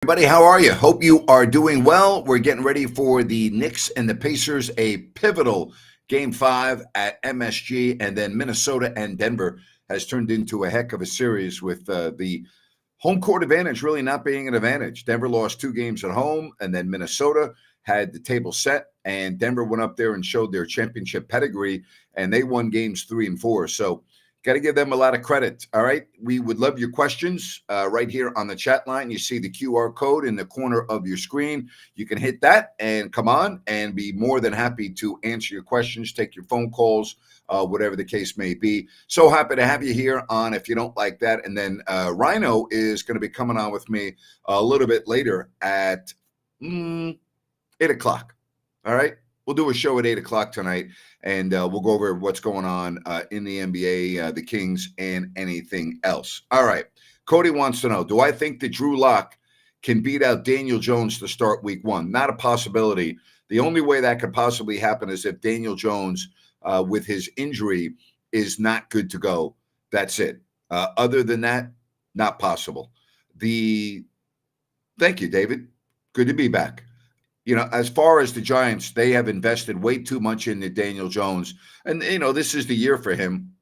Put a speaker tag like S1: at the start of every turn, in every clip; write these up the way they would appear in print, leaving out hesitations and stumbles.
S1: Everybody, how are you? Hope you are doing well. We're getting ready for the Knicks and the Pacers, a pivotal game 5 at MSG, and then Minnesota and Denver has turned into a heck of a series with the home court advantage really not being an advantage. Denver lost 2 games at home, and then Minnesota had the table set, and Denver went up there and showed their championship pedigree, and they won games 3 and 4. So got to give them a lot of credit. All right. We would love your questions right here on the chat line. You see the QR code in the corner of your screen. You can hit that and come on and be more than happy to answer your questions, take your phone calls, whatever the case may be. So happy to have you here on If You Don't Like That. And then Rhino is going to be coming on with me a little bit later at 8 o'clock. All right. We'll do a show at 8 o'clock tonight, and we'll go over what's going on in the NBA, the Kings, and anything else. All right. Cody wants to know, do I think that Drew Lock can beat out Daniel Jones to start week 1? Not a possibility. The only way that could possibly happen is if Daniel Jones, with his injury, is not good to go. That's it. Other than that, not possible. Thank you, David. Good to be back. As far as the Giants, they have invested way too much into Daniel Jones. And, this is the year for him.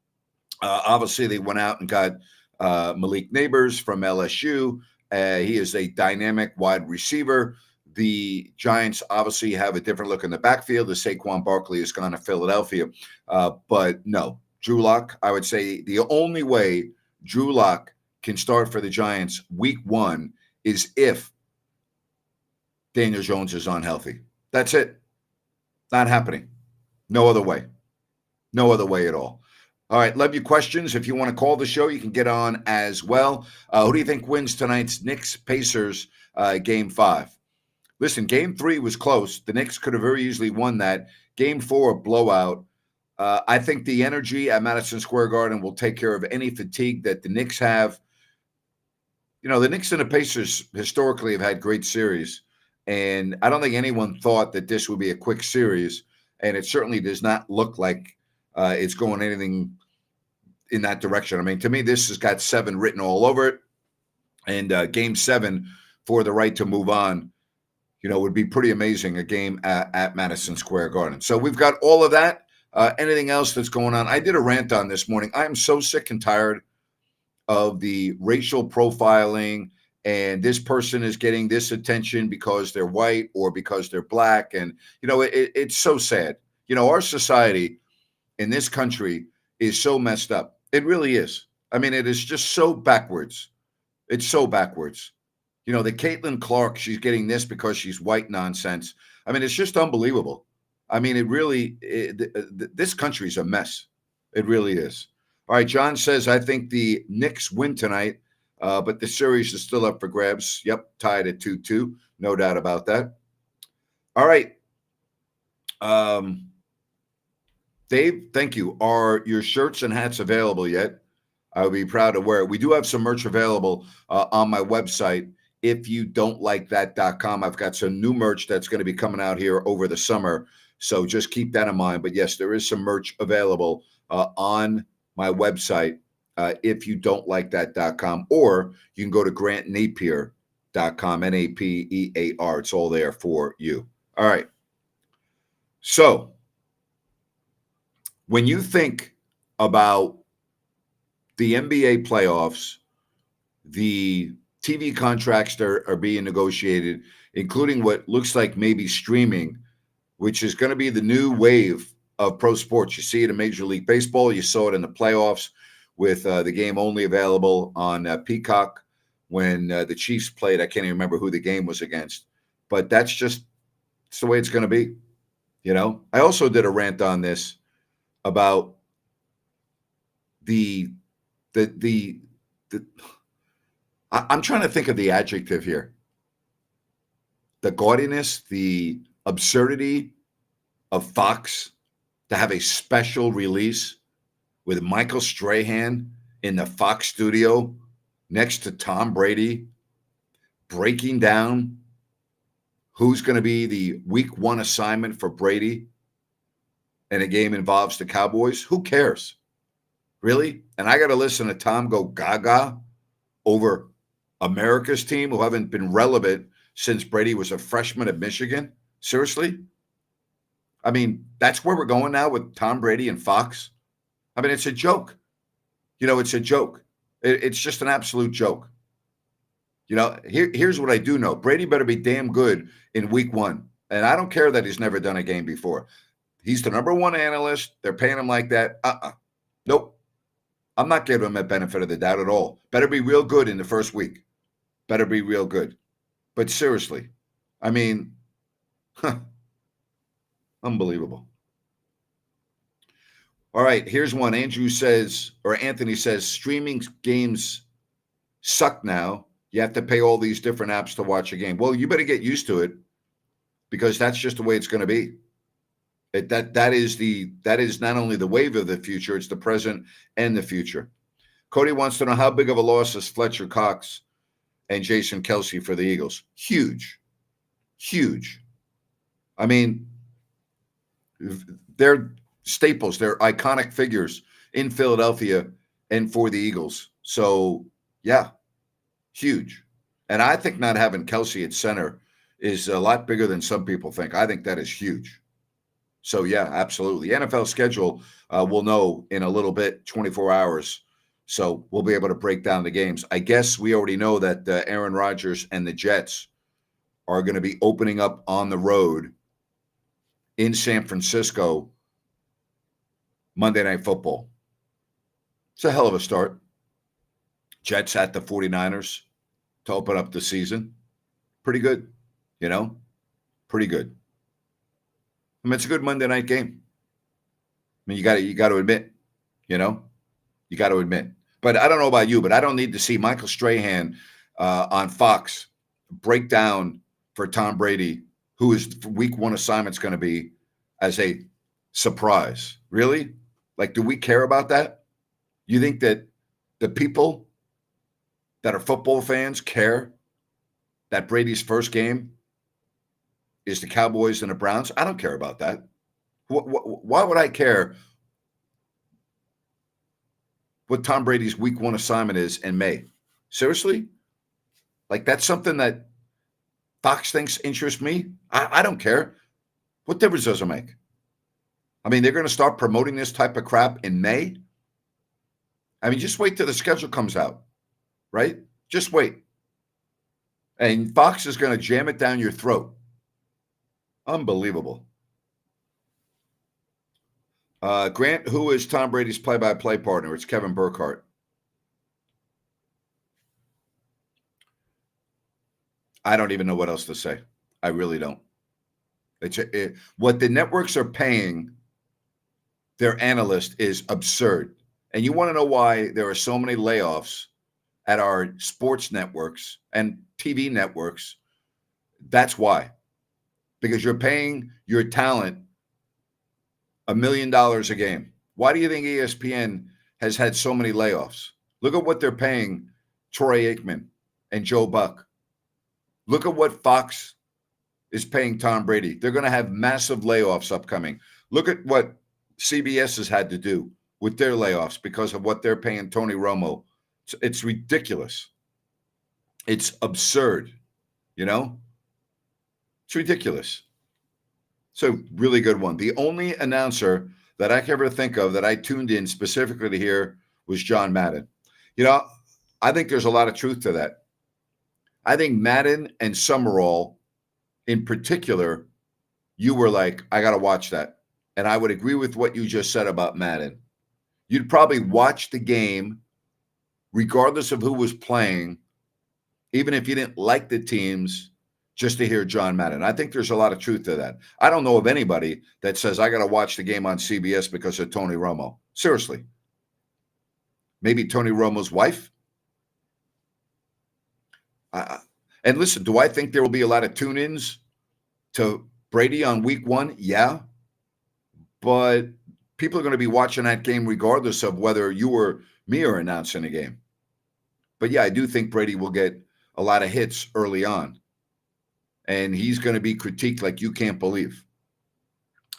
S1: Obviously, they went out and got Malik Neighbors from LSU. He is a dynamic wide receiver. The Giants obviously have a different look in the backfield. The Saquon Barkley has gone to Philadelphia. But no, Drew Lock, I would say the only way Drew Lock can start for the Giants week 1 is if Daniel Jones is unhealthy. That's it. Not happening. No other way. No other way at all. All right. Love your questions. If you want to call the show, you can get on as well. Who do you think wins tonight's Knicks-Pacers game 5? Listen, game 3 was close. The Knicks could have very easily won that. Game 4, a blowout. I think the energy at Madison Square Garden will take care of any fatigue that the Knicks have. The Knicks and the Pacers historically have had great series. And I don't think anyone thought that this would be a quick series. And it certainly does not look like it's going anything in that direction. I mean, to me, this has got 7 written all over it. And game 7 for the right to move on, would be pretty amazing, a game at Madison Square Garden. So we've got all of that. Anything else that's going on? I did a rant on this morning. I am so sick and tired of the racial profiling, and this person is getting this attention because they're white or because they're black. And, it's so sad. Our society in this country is so messed up. It really is. I mean, it is just so backwards. It's so backwards. The Caitlin Clark, she's getting this because she's white nonsense. I mean, it's just unbelievable. I mean, this country's a mess. It really is. All right, John says, I think the Knicks win tonight. But the series is still up for grabs. Yep, tied at 2-2. No doubt about that. All right. Dave, thank you. Are your shirts and hats available yet? I would be proud to wear it. We do have some merch available on my website, ifyoudon'tlikethat.com. I've got some new merch that's going to be coming out here over the summer. So just keep that in mind. But yes, there is some merch available on my website, ifyoudon'tlikethat.com, or you can go to grantnapier.com, Napear. It's all there for you. All right. So when you think about the NBA playoffs, the TV contracts that are being negotiated, including what looks like maybe streaming, which is going to be the new wave of pro sports. You see it in Major League Baseball. You saw it in the playoffs with the game only available on Peacock when the Chiefs played. I can't even remember who the game was against. But it's the way it's going to be. I also did a rant on this about I'm trying to think of the adjective here. The gaudiness, the absurdity of Fox to have a special release with Michael Strahan in the Fox studio next to Tom Brady, breaking down who's going to be the week 1 assignment for Brady, and a game involves the Cowboys. Who cares? Really? And I got to listen to Tom go gaga over America's team, who haven't been relevant since Brady was a freshman at Michigan. Seriously? I mean, that's where we're going now with Tom Brady and Fox. I mean, it's a joke. It's a joke. It's just an absolute joke. Here's what I do know. Brady better be damn good in week 1. And I don't care that he's never done a game before. He's the number 1 analyst. They're paying him like that. Nope. I'm not giving him a benefit of the doubt at all. Better be real good in the first week. Better be real good. But seriously, I mean, unbelievable. All right, here's one. Anthony says, streaming games suck now. You have to pay all these different apps to watch a game. Well, you better get used to it because that's just the way it's going to be. That is not only the wave of the future, it's the present and the future. Cody wants to know how big of a loss is Fletcher Cox and Jason Kelce for the Eagles. Huge. I mean, they're staples. They're iconic figures in Philadelphia and for the Eagles. So, yeah, huge. And I think not having Kelce at center is a lot bigger than some people think. I think that is huge. So, yeah, absolutely. NFL schedule, we'll know in a little bit, 24 hours. So we'll be able to break down the games. I guess we already know that Aaron Rodgers and the Jets are going to be opening up on the road in San Francisco Monday Night Football. It's a hell of a start. Jets at the 49ers to open up the season. Pretty good, pretty good. I mean, it's a good Monday night game. I mean, you got to admit, you got to admit. But I don't know about you, but I don't need to see Michael Strahan on Fox break down for Tom Brady, who his week 1 assignment's going to be, as a surprise. Really? Like, do we care about that? You think that the people that are football fans care that Brady's first game is the Cowboys and the Browns? I don't care about that. Why would I care what Tom Brady's week 1 assignment is in May? Seriously? Like, that's something that Fox thinks interests me? I don't care. What difference does it make? I mean, they're going to start promoting this type of crap in May? I mean, just wait till the schedule comes out, right? Just wait. And Fox is going to jam it down your throat. Unbelievable. Grant, who is Tom Brady's play-by-play partner? It's Kevin Burkhardt. I don't even know what else to say. I really don't. What the networks are paying their analyst is absurd. And you want to know why there are so many layoffs at our sports networks and TV networks? That's why. Because you're paying your talent $1 million a game. Why do you think ESPN has had so many layoffs? Look at what they're paying Troy Aikman and Joe Buck. Look at what Fox is paying Tom Brady. They're going to have massive layoffs upcoming. Look at what CBS has had to do with their layoffs because of what they're paying Tony Romo. It's ridiculous. It's absurd, It's ridiculous. It's a really good one. The only announcer that I can ever think of that I tuned in specifically to hear was John Madden. I think there's a lot of truth to that. I think Madden and Summerall in particular, you were like, I got to watch that. And I would agree with what you just said about Madden. You'd probably watch the game regardless of who was playing, even if you didn't like the teams, just to hear John Madden. I think there's a lot of truth to that. I don't know of anybody that says, I got to watch the game on CBS because of Tony Romo. Seriously. Maybe Tony Romo's wife? And listen, do I think there will be a lot of tune-ins to Brady on week 1? Yeah. But people are going to be watching that game regardless of whether you or me are announcing a game. But yeah, I do think Brady will get a lot of hits early on. And he's going to be critiqued like you can't believe.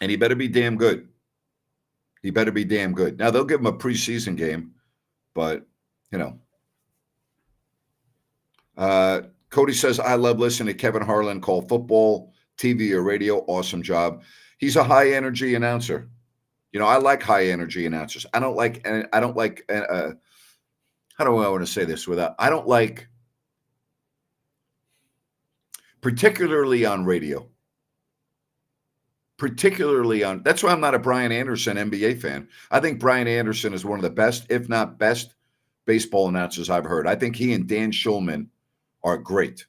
S1: And he better be damn good. He better be damn good. Now, they'll give him a preseason game, but, Cody says, I love listening to Kevin Harlan call football, TV, or radio. Awesome job. He's a high energy announcer. I like high energy announcers. I don't like how do I want to say this I don't like, particularly on radio, that's why I'm not a Brian Anderson NBA fan. I think Brian Anderson is one of the best, if not best, baseball announcers I've heard. I think he and Dan Schulman are great.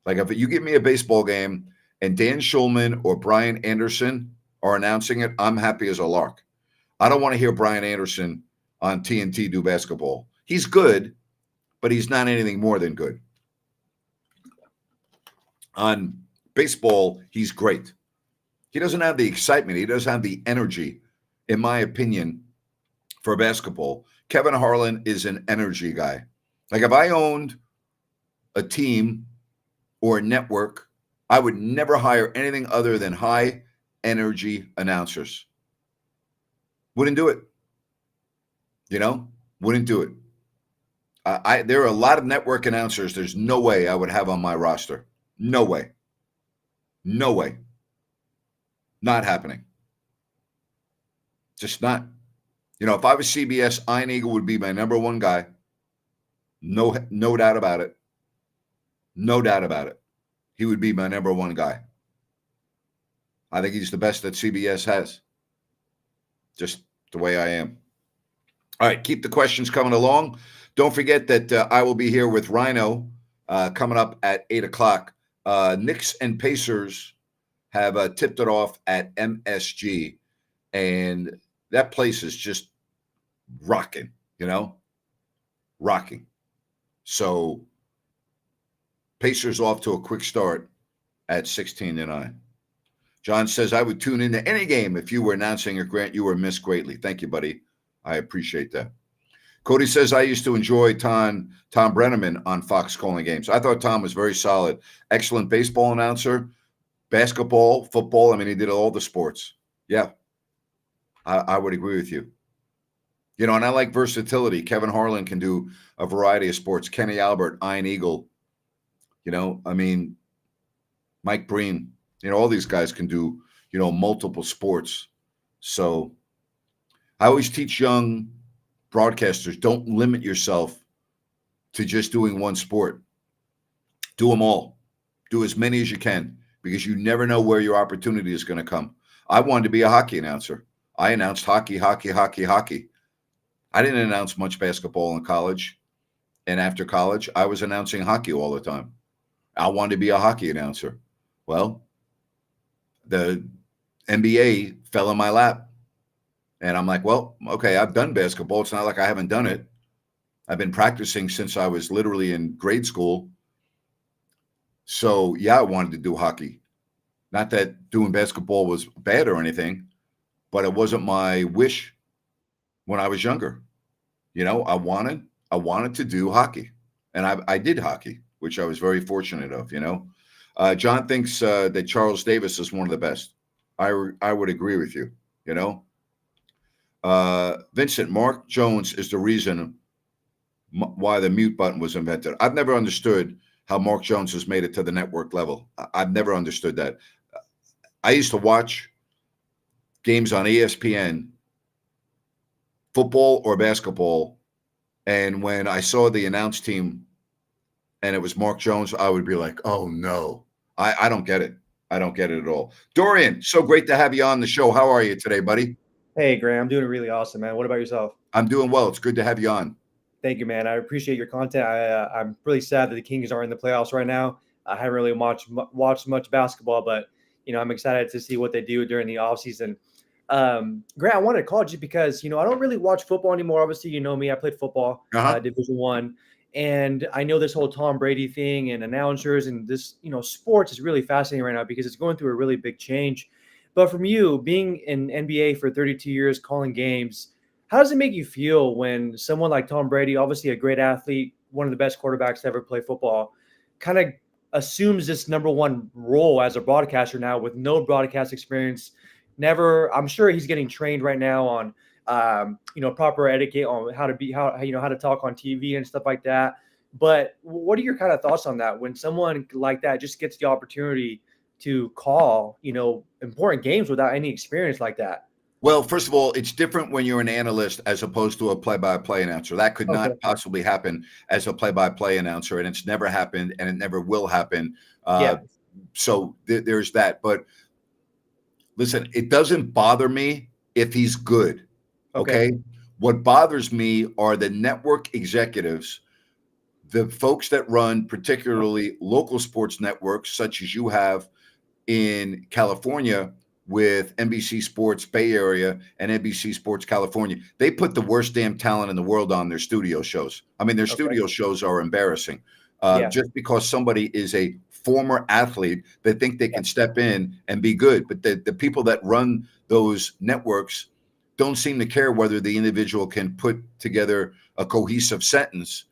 S1: Like if you give me a baseball game and Dan Schulman or Brian Anderson are announcing it, I'm happy as a lark. I don't want to hear Brian Anderson on TNT do basketball. He's good, but he's not anything more than good. On baseball, he's great. He doesn't have the excitement. He doesn't have the energy, in my opinion, for basketball. Kevin Harlan is an energy guy. Like if I owned a team or a network, I would never hire anything other than high energy announcers. Wouldn't do it. Wouldn't do it. There are a lot of network announcers. There's no way I would have on my roster. No way. No way. Not happening. Just not. If I was CBS, Ian Eagle would be my number one guy. No doubt about it. No doubt about it. He would be my number one guy. I think he's the best that CBS has. Just the way I am. All right, keep the questions coming along. Don't forget that I will be here with Rhino coming up at 8 o'clock. Knicks and Pacers have tipped it off at MSG, and that place is just rocking, rocking. So Pacers off to a quick start at 16-9. John says, I would tune into any game if you were announcing it, Grant. You were missed greatly. Thank you, buddy. I appreciate that. Cody says, I used to enjoy Tom Brenneman on Fox calling games. I thought Tom was very solid. Excellent baseball announcer, basketball, football. I mean, he did all the sports. Yeah, I would agree with you. And I like versatility. Kevin Harlan can do a variety of sports. Kenny Albert, Ian Eagle, Mike Breen, all these guys can do, multiple sports. So I always teach young broadcasters, don't limit yourself to just doing one sport. Do them all. Do as many as you can because you never know where your opportunity is going to come. I wanted to be a hockey announcer. I announced hockey. I didn't announce much basketball in college. And after college, I was announcing hockey all the time. I wanted to be a hockey announcer. Well, the NBA fell in my lap. And I'm like, well, okay, I've done basketball. It's not like I haven't done it. I've been practicing since I was literally in grade school. So, yeah, I wanted to do hockey. Not that doing basketball was bad or anything, but it wasn't my wish when I was younger. I wanted to do hockey. And I did hockey, which I was very fortunate of, John thinks that Charles Davis is one of the best. I would agree with you, Vincent, Mark Jones is the reason why the mute button was invented. I've never understood how Mark Jones has made it to the network level. I've never understood that. I used to watch games on ESPN, football or basketball, and when I saw the announce team and it was Mark Jones, I would be like, oh, no. I don't get it. I don't get it at all. Dorian, so great to have you on the show. How are you today, buddy?
S2: Hey, Graham, I'm doing really awesome, man. What about yourself?
S1: I'm doing well. It's good to have you on.
S2: Thank you, man. I appreciate your content. I'm really sad that the Kings aren't in the playoffs right now. I haven't really watched much basketball, but, I'm excited to see what they do during the offseason. Grant, I wanted to call you because, I don't really watch football anymore. Obviously, you know me. I played football, Division I. And I know this whole Tom Brady thing and announcers and this, sports is really fascinating right now because it's going through a really big change. But from you being in NBA for 32 years, calling games, how does it make you feel when someone like Tom Brady, obviously a great athlete, one of the best quarterbacks to ever play football, kind of assumes this number one role as a broadcaster now with no broadcast experience? I'm sure he's getting trained right now on, proper etiquette on how to talk on TV and stuff like that. But what are your kind of thoughts on that when someone like that just gets the opportunity to call, important games without any experience like that?
S1: Well, first of all, it's different when you're an analyst as opposed to a play-by-play announcer. That could
S2: Okay.
S1: not possibly happen as a play-by-play announcer, and it's never happened, and it never will happen.
S2: Yeah.
S1: So there's that. But listen, it doesn't bother me if he's good.
S2: Okay.
S1: Okay. What bothers me are the network executives, the folks that run particularly local sports networks, such as you have in California with NBC Sports Bay Area and NBC Sports California. They put the worst damn talent in the world on their studio shows. I mean, their
S2: Okay.
S1: studio shows are embarrassing.
S2: Yeah.
S1: Just because somebody is a former athlete, they think they
S2: Yeah.
S1: can step in and be good. But the people that run those networks don't seem to care whether the individual can put together a cohesive sentence.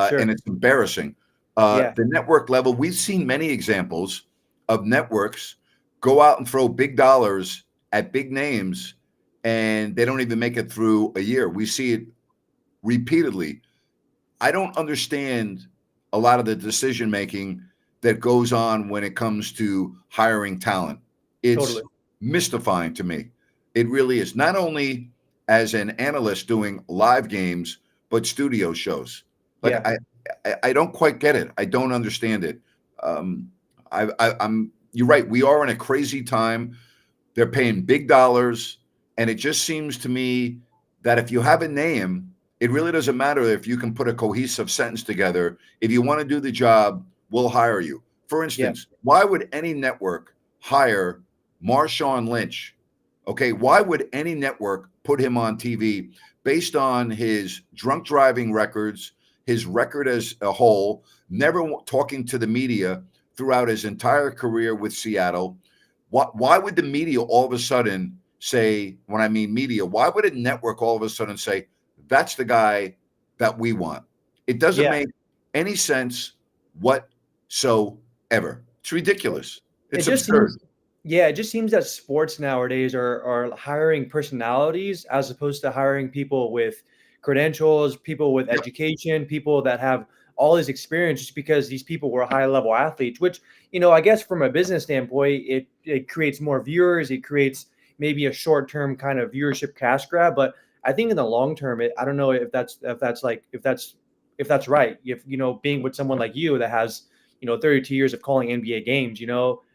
S2: Sure.
S1: And it's embarrassing.
S2: Yeah.
S1: The network level, we've seen many examples of networks go out and throw big dollars at big names, and they don't even make it through a year. We see it repeatedly. I don't understand a lot of the decision making that goes on when it comes to hiring talent. It's
S2: Totally.
S1: mystifying to me. It really is. Not only as an analyst doing live games, but studio shows. Like
S2: Yeah.
S1: I don't quite get it. I don't understand it. Um, I'm. You're right. We are in a crazy time. They're paying big dollars, and it just seems to me that if you have a name, it really doesn't matter if you can put a cohesive sentence together. If you want to do the job, we'll hire you. For
S2: Yeah.
S1: instance, why would any network hire Marshawn Lynch? Okay, why would any network put him on TV based on his drunk driving records, his record as a whole, never talking to the media throughout his entire career with Seattle? Why would the media all of a sudden say, when I mean media, why would a network all of a sudden say, that's the guy that we want? It doesn't
S2: Yeah.
S1: make any sense whatsoever. It's ridiculous.
S2: It
S1: It's
S2: just
S1: absurd.
S2: seems, yeah, it just seems that sports nowadays are hiring personalities as opposed to hiring people with credentials, people with
S1: Yep.
S2: education, people that have all this experience just because these people were high level athletes, which, I guess from a business standpoint, it creates more viewers, it creates maybe a short term kind of viewership cash grab. But I think in the long term, I don't know if that's right. If being with someone like you that has 32 years of calling NBA games,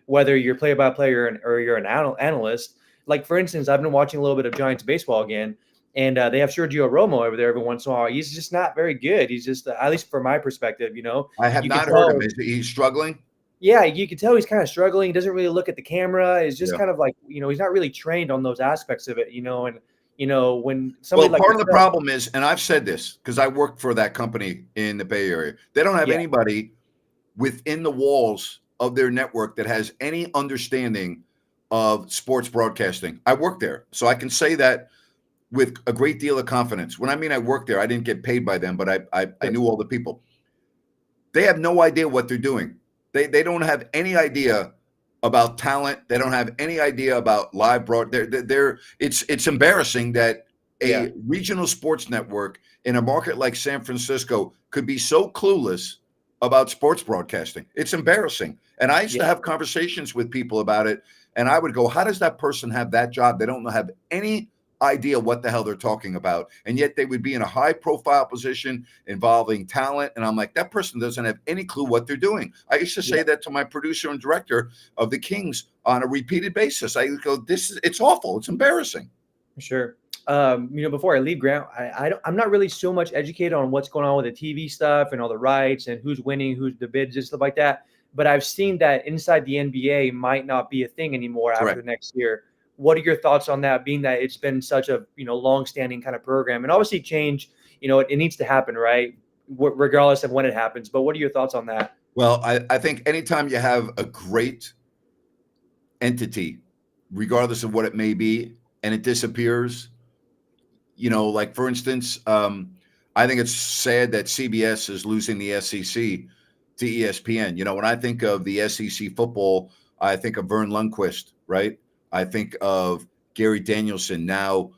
S2: whether you're play by play or you're an analyst. Like, for instance, I've been watching a little bit of Giants baseball again, and they have Sergio Romo over there every once in a while. He's just not very good. He's just, at least from my perspective,
S1: I have
S2: you can
S1: not heard him.
S2: tell.
S1: Is he struggling?
S2: Yeah, you can tell he's kind of struggling. He doesn't really look at the camera. He's just
S1: Yeah.
S2: kind of like, he's not really trained on those aspects of it, and when somebody
S1: Well,
S2: like
S1: part of the
S2: yourself,
S1: problem is, and I've said this because I worked for that company in the Bay Area, they don't have
S2: yeah,
S1: anybody within the walls of their network that has any understanding of sports broadcasting. I worked there, so I can say that with a great deal of confidence. When I mean I worked there, I didn't get paid by them, but I
S2: sure.
S1: knew all the people. They have no idea what they're doing. They don't have any idea about talent. They don't have any idea about live broad. It's embarrassing that
S2: Yeah,
S1: a regional sports network in a market like San Francisco could be so clueless about sports broadcasting. It's embarrassing. And I used
S2: yeah,
S1: to have conversations with people about it, and I would go, "How does that person have that job? They don't have any idea what the hell they're talking about, and yet they would be in a high profile position involving talent." And I'm like, that person doesn't have any clue what they're doing. I used to say
S2: yeah,
S1: that to my producer and director of the Kings on a repeated basis. I go, it's awful. It's embarrassing.
S2: sure. Before I leave, Grant, I'm not really so much educated on what's going on with the TV stuff and all the rights and who's winning, who's the bids and stuff like that. But I've seen that inside the NBA might not be a thing anymore after
S1: Correct.
S2: next year. What are your thoughts on that? Being that it's been such a long-standing kind of program, and obviously change, it needs to happen, right? Regardless of when it happens. But what are your thoughts on that?
S1: Well, I think anytime you have a great entity, regardless of what it may be, and it disappears, like for instance, I think it's sad that CBS is losing the SEC to ESPN. When I think of the SEC football, I think of Vern Lundquist, right? I think of Gary Danielson now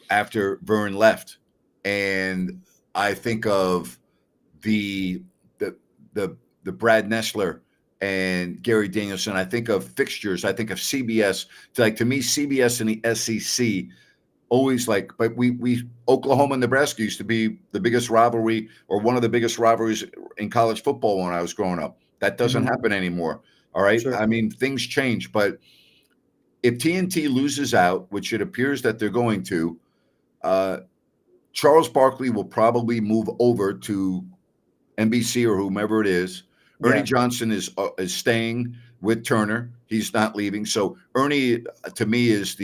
S1: after Vern left. And I think of the the the Brad Nessler and Gary Danielson. I think of fixtures. I think of CBS. Like to me, CBS and the SEC always like. But we Oklahoma and Nebraska used to be the biggest rivalry or one of the biggest rivalries in college football when I was growing up. That doesn't happen anymore. All right.
S2: Sure.
S1: I mean, things change, but if TNT loses out, which it appears that they're going to, Charles Barkley will probably move over to NBC or whomever it is. Ernie
S2: Yeah.
S1: Johnson is staying with Turner. He's not leaving. So Ernie, to me, is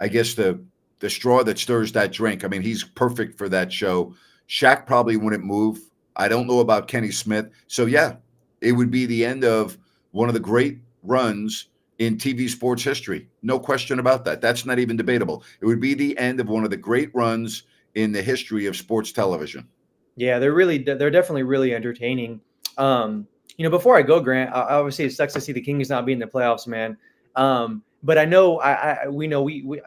S1: I guess the straw that stirs that drink. I mean, he's perfect for that show. Shaq probably wouldn't move. I don't know about Kenny Smith. So yeah, it would be the end of one of the great runs in TV sports history. No question about that. That's not even debatable. It would be the end of one of the great runs in the history of sports television.
S2: Yeah, they're definitely really entertaining. Before I go, Grant, obviously it sucks to see the Kings not be in the playoffs, man. But I know we know we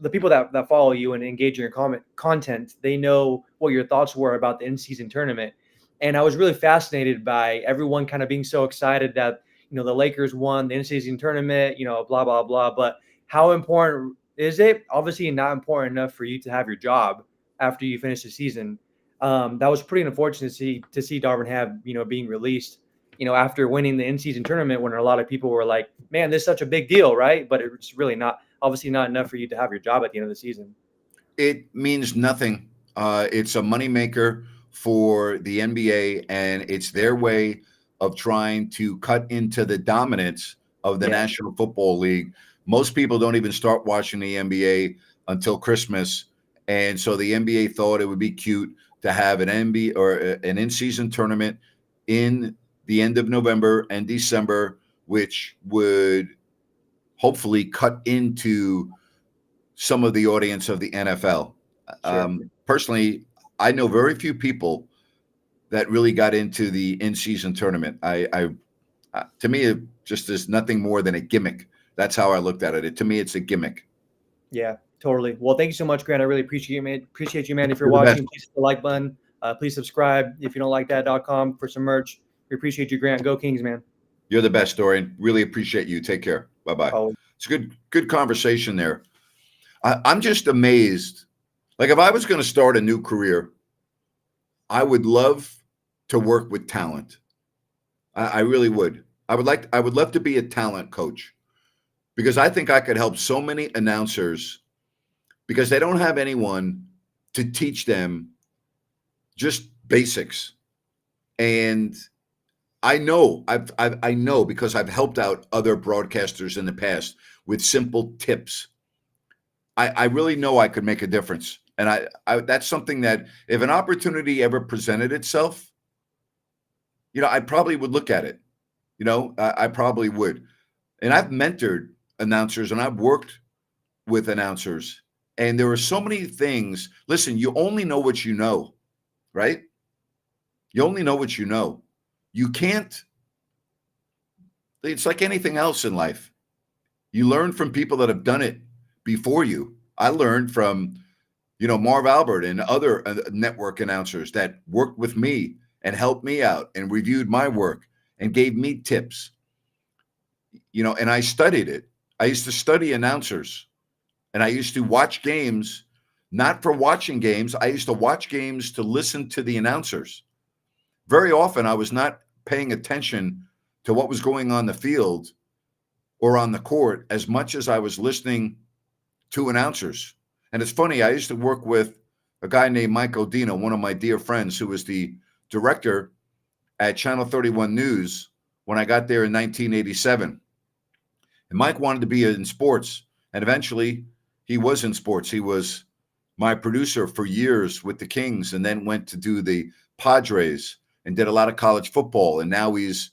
S2: the people that follow you and engage in your content, they know what your thoughts were about the in-season tournament. And I was really fascinated by everyone kind of being so excited that, the Lakers won the in-season tournament, blah, blah, blah. But how important is it? Obviously not important enough for you to have your job after you finish the season. That was pretty unfortunate to see Darvin Ham, being released, after winning the in-season tournament when a lot of people were like, man, this is such a big deal, right? But it's really not, obviously not enough for you to have your job at the end of the season.
S1: It means nothing. It's a moneymaker for the NBA, and it's their way of trying to cut into the dominance of the National Football League. Most people don't even start watching the NBA until Christmas. And so the NBA thought it would be cute to have an NBA or an in-season tournament in the end of November and December, which would hopefully cut into some of the audience of the NFL.
S2: Sure.
S1: Personally, I know very few people that really got into the in-season tournament. To me, it just is nothing more than a gimmick. That's how I looked at it. To me, it's a gimmick.
S2: Yeah, totally. Well, thank you so much, Grant. I really appreciate you, man. Appreciate you, man. If you're
S1: You're the
S2: watching,
S1: best.
S2: please hit the like button. Please subscribe. If you don't like that.com for some merch. We appreciate you, Grant. Go Kings, man.
S1: You're the best, Dorian. Really appreciate you. Take care. Bye-bye.
S2: Oh.
S1: It's a good conversation there. I'm just amazed. Like if I was going to start a new career, I would love to work with talent. I really would. I would love to be a talent coach because I think I could help so many announcers because they don't have anyone to teach them just basics. And I know I know because I've helped out other broadcasters in the past with simple tips. I really know I could make a difference. And I that's something that if an opportunity ever presented itself, I probably would look at it. I probably would. And I've mentored announcers and I've worked with announcers. And there are so many things. Listen, you only know what you know, right? You only know what you know. You can't. It's like anything else in life. You learn from people that have done it before you. I learned from, Marv Albert and other network announcers that worked with me and helped me out and reviewed my work and gave me tips. And I studied it. I used to study announcers and I used to watch games, not for watching games. I used to watch games to listen to the announcers. Very often I was not paying attention to what was going on the field or on the court as much as I was listening to announcers. And it's funny, I used to work with a guy named Mike Odino, one of my dear friends, who was the director at Channel 31 News when I got there in 1987. And Mike wanted to be in sports. And eventually he was in sports. He was my producer for years with the Kings and then went to do the Padres and did a lot of college football. And now he's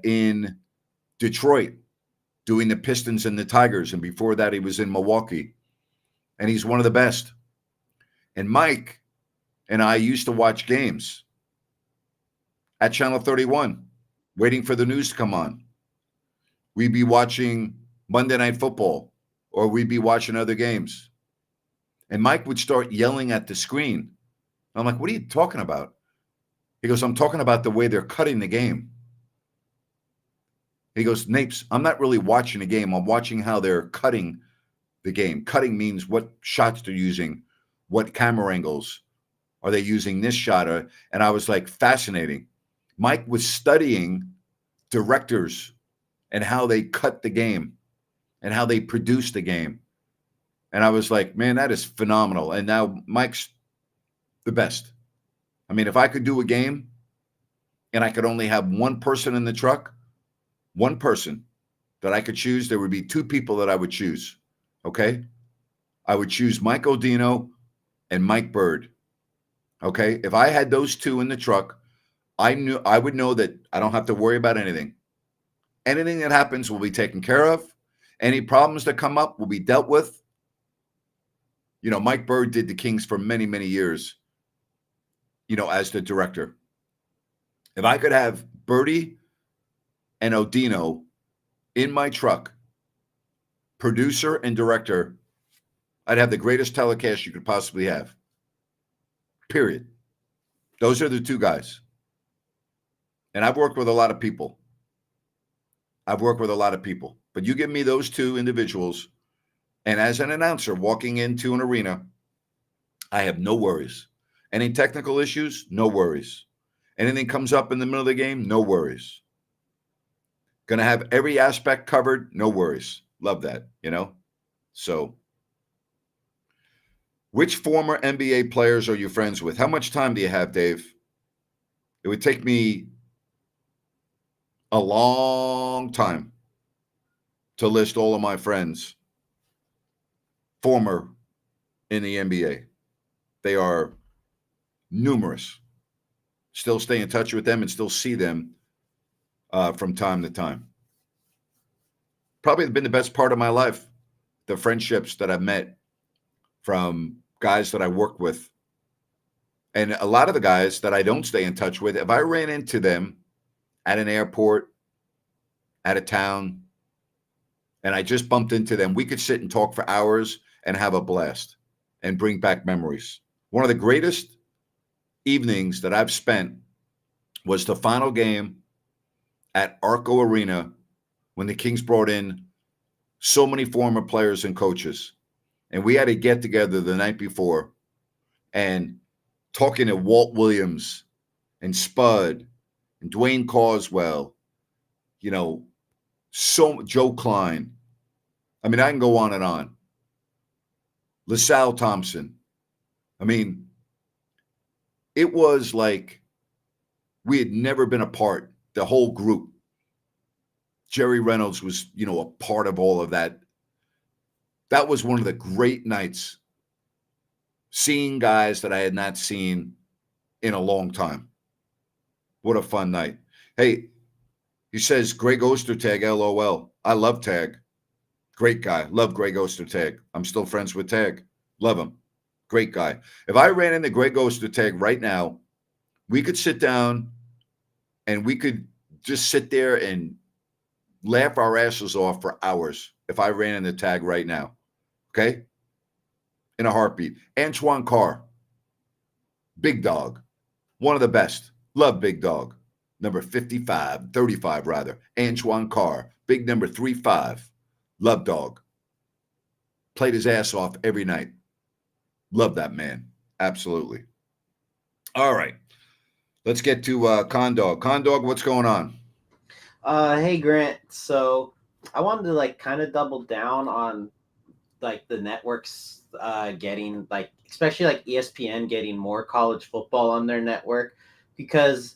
S1: in Detroit doing the Pistons and the Tigers. And before that, he was in Milwaukee. And he's one of the best. And Mike and I used to watch games at Channel 31, waiting for the news to come on. We'd be watching Monday Night Football, or we'd be watching other games. And Mike would start yelling at the screen. I'm like, what are you talking about? He goes, I'm talking about the way they're cutting the game. He goes, Napes, I'm not really watching the game. I'm watching how they're cutting the game. Cutting means what shots they're using, what camera angles are they using this shot. And I was like, fascinating. Mike was studying directors and how they cut the game and how they produce the game. And I was like, man, that is phenomenal. And now Mike's the best. I mean, if I could do a game and I could only have one person in the truck, one person that I could choose, there would be two people that I would choose. Okay. I would choose Mike Odino and Mike Bird. Okay. If I had those two in the truck, I would know that I don't have to worry about anything. Anything that happens will be taken care of. Any problems that come up will be dealt with. You know, Mike Bird did the Kings for many, many years, you know, as the director. If I could have Birdie and Odino in my truck, producer and director, I'd have the greatest telecast you could possibly have. Period. Those are the two guys. And I've worked with a lot of people. But you give me those two individuals, and as an announcer walking into an arena, I have no worries. Any technical issues? No worries. Anything comes up in the middle of the game? No worries. Going to have every aspect covered? No worries. Love that, you know? So, which former NBA players are you friends with? How much time do you have, Dave? It would take me a long time to list all of my friends former in the NBA. They are numerous. Still stay in touch with them and still see them from time to time. Probably been the best part of my life, the friendships that I've met from guys that I work with. And a lot of the guys that I don't stay in touch with, if I ran into them at an airport, at a town, and I just bumped into them, we could sit and talk for hours and have a blast and bring back memories. One of the greatest evenings that I've spent was the final game at Arco Arena when the Kings brought in so many former players and coaches. And we had a get together the night before and talking to Walt Williams and Spud and Dwayne Carswell, you know, Joe Klein. I mean, I can go on and on. LaSalle Thompson. I mean, it was like we had never been apart, the whole group. Jerry Reynolds was, you know, a part of all of that. That was one of the great nights, seeing guys that I had not seen in a long time. What a fun night. Hey, he says, Greg Ostertag, LOL. I love Tag. Great guy. Love Greg Ostertag. I'm still friends with Tag. Love him. Great guy. If I ran into Greg Ostertag right now, we could sit down and we could just sit there and laugh our asses off for hours if I ran into Tag right now. Okay? In a heartbeat. Antoine Carr. Big dog. One of the best. Love Big Dog. Number 35 rather. Antoine Carr. Big number 35. Love dog. Played his ass off every night. Love that man. Absolutely. All right. Let's get to Condog. Condog, what's going on?
S3: Hey Grant. So I wanted to like kind of double down on like the networks getting like, especially like ESPN getting more college football on their network, because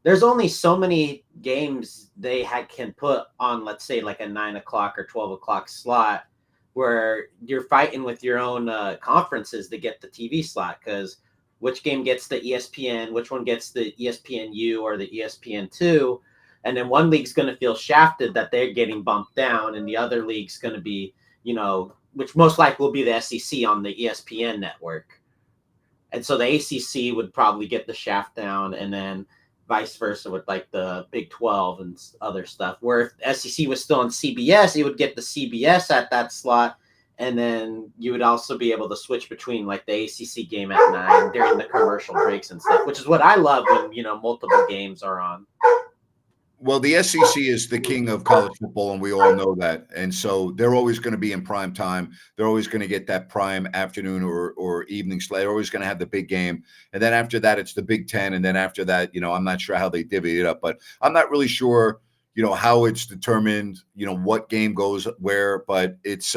S3: there's only so many games they can put on, let's say like a 9 o'clock or 12 o'clock slot, where you're fighting with your own conferences to get the TV slot, because which game gets the ESPN, which one gets the ESPNU or the ESPN2, and then one league's going to feel shafted that they're getting bumped down, and the other league's going to be, you know, which most likely will be the SEC on the ESPN network. And so the ACC would probably get the shaft down, and then vice versa with like the Big 12 and other stuff. Where if SEC was still on CBS, it would get the CBS at that slot, And then you would also be able to switch between like the ACC game at 9 during the commercial breaks and stuff, which is what I love when, multiple games are on.
S1: Well, the SEC is the king of college football, and we all know that. And so they're always going to be in prime time. They're always going to get that prime afternoon or evening slate. They're always going to have the big game. And then after that, it's the Big Ten. And then after that, I'm not sure how they divvy it up, but I'm not really sure, how it's determined, what game goes where. But it's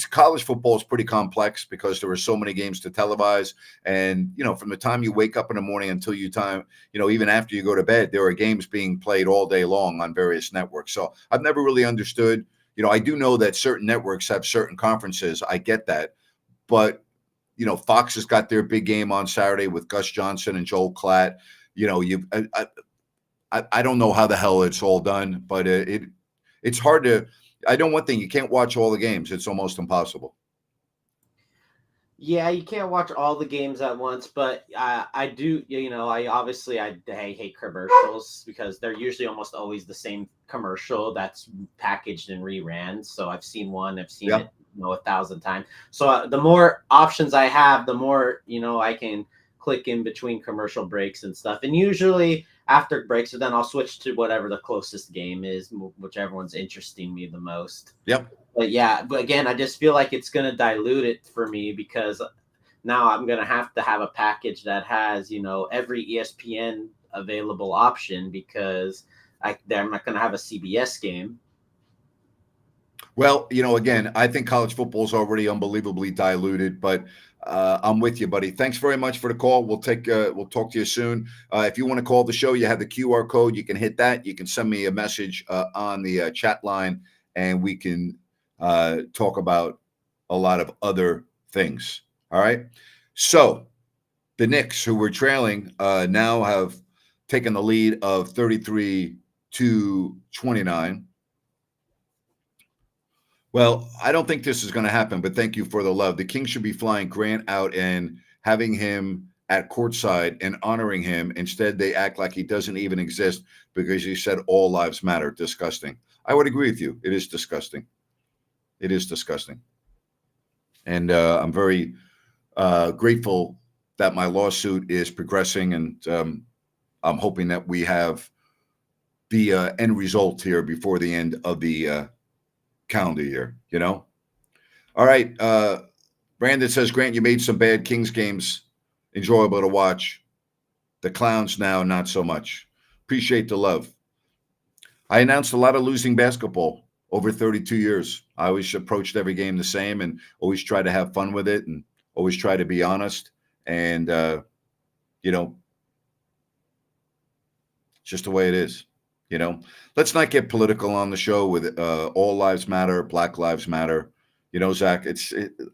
S1: college football is pretty complex because there are so many games to televise. And, from the time you wake up in the morning until even after you go to bed, there are games being played all day long on various networks. So I've never really understood, I do know that certain networks have certain conferences. I get that. But, Fox has got their big game on Saturday with Gus Johnson and Joel Klatt. I don't know how the hell it's all done, but it's hard to. I know one thing: you can't watch all the games. It's almost impossible.
S3: Yeah, you can't watch all the games at once, but I do. I hate commercials because they're usually almost always the same commercial that's packaged and reran. So I've seen one, I've seen it 1,000 times. So the more options I have, the more I can click in between commercial breaks and stuff. And usually after breaks, so then I'll switch to whatever the closest game is, whichever one's interesting me the most.
S1: Yep.
S3: But again, I just feel like it's going to dilute it for me because now I'm going to have a package that has, every ESPN available option because I'm not going to have a CBS game.
S1: Well, again, I think college football is already unbelievably diluted, but I'm with you, buddy. Thanks very much for the call. We'll talk to you soon. If you want to call the show, you have the QR code. You can hit that. You can send me a message on the chat line, and we can talk about a lot of other things. All right. So the Knicks, who were trailing, now have taken the lead of 33-29. Well, I don't think this is going to happen, but thank you for the love. The Kings should be flying Grant out and having him at courtside and honoring him. Instead, they act like he doesn't even exist because he said all lives matter. Disgusting. I would agree with you. It is disgusting. It is disgusting. And I'm very grateful that my lawsuit is progressing, and I'm hoping that we have the end result here before the end of the calendar year, All right. Brandon says, Grant, you made some bad Kings games enjoyable to watch. The Clowns now, not so much. Appreciate the love. I announced a lot of losing basketball over 32 years. I always approached every game the same and always try to have fun with it and always try to be honest. And, just the way it is. Let's not get political on the show with all lives matter, Black Lives Matter. Zach,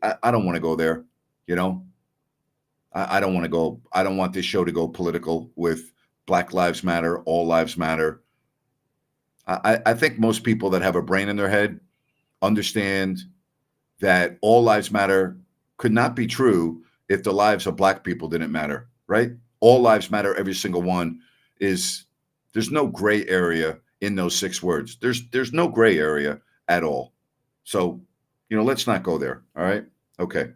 S1: I don't want to go there. I don't want to go. I don't want this show to go political with Black Lives Matter, all lives matter. I think most people that have a brain in their head understand that all lives matter could not be true if the lives of Black people didn't matter, right? All lives matter, every single one is. There's no gray area in those 6 words. There's no gray area at all. So, let's not go there. All right. Okay.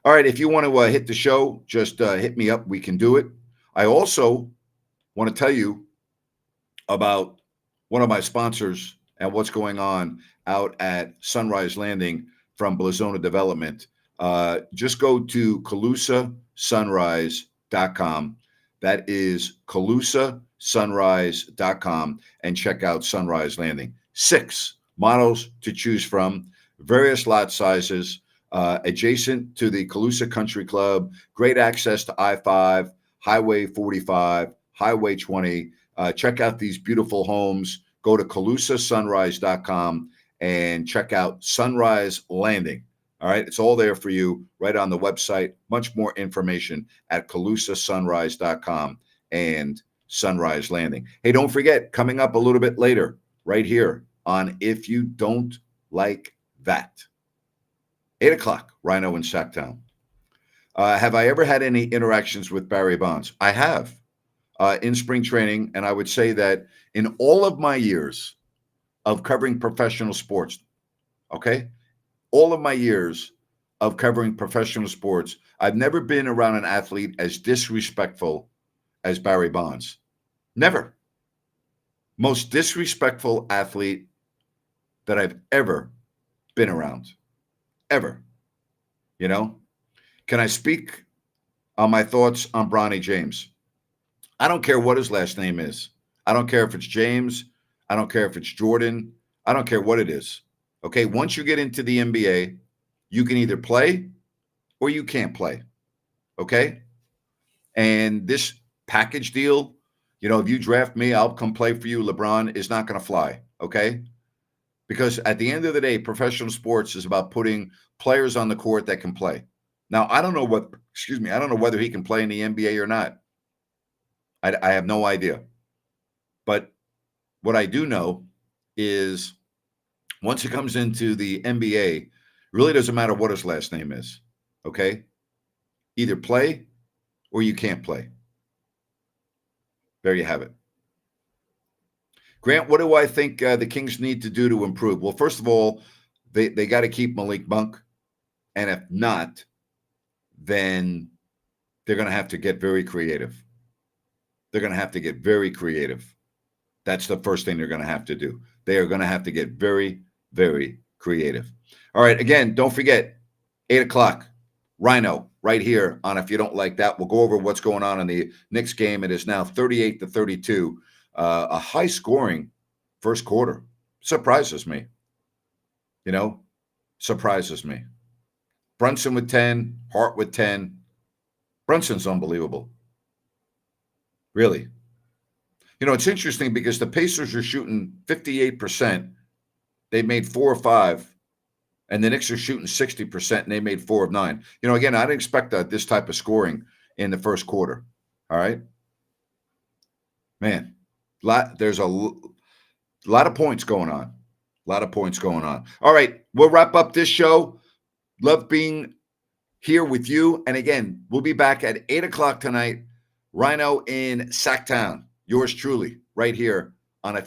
S1: All right. If you want to hit the show, just hit me up. We can do it. I also want to tell you about one of my sponsors and what's going on out at Sunrise Landing from Blazona Development. Just go to CalusaSunrise.com. That is CalusaSunrise.com and check out Sunrise Landing. 6 models to choose from, various lot sizes, adjacent to the Calusa Country Club, great access to I-5, Highway 45, Highway 20. Check out these beautiful homes. Go to CalusaSunrise.com and check out Sunrise Landing. All right, it's all there for you right on the website. Much more information at CalusaSunrise.com and Sunrise Landing. Hey, don't forget, coming up a little bit later, right here on If You Don't Like That. 8 o'clock, Rhino in Sacktown. Have I ever had any interactions with Barry Bonds? I have in spring training, and I would say that in all of my years of covering professional sports, okay, all of my years of covering professional sports, I've never been around an athlete as disrespectful as Barry Bonds. Never. Most disrespectful athlete that I've ever been around. Ever. You know? Can I speak on my thoughts on Bronny James? I don't care what his last name is. I don't care if it's James. I don't care if it's Jordan. I don't care what it is. Okay, once you get into the NBA, you can either play or you can't play. Okay? And this package deal, if you draft me, I'll come play for you, LeBron, is not going to fly. Okay? Because at the end of the day, professional sports is about putting players on the court that can play. Now, I don't know whether he can play in the NBA or not. I have no idea. But what I do know is once he comes into the NBA, really doesn't matter what his last name is. Okay? Either play or you can't play. There you have it. Grant, what do I think the Kings need to do to improve? Well, first of all, they got to keep Malik Monk. And if not, then they're going to have to get very creative. They're going to have to get very creative. That's the first thing they're going to have to do. They are going to have to get very, very creative. All right. Again, don't forget, 8 o'clock, Rhino, right here on If You Don't Like That. We'll go over what's going on in the Knicks game. It is now 38-32. A high-scoring first quarter. Surprises me. Surprises me. Brunson with 10, Hart with 10. Brunson's unbelievable. Really. It's interesting because the Pacers are shooting 58%. They made 4 or 5. And the Knicks are shooting 60%, and they made 4 of 9. Again, I didn't expect this type of scoring in the first quarter. All right? Man, there's a lot of points going on. A lot of points going on. All right, we'll wrap up this show. Love being here with you. And again, we'll be back at 8 o'clock tonight. Rhino in Sacktown. Yours truly, right here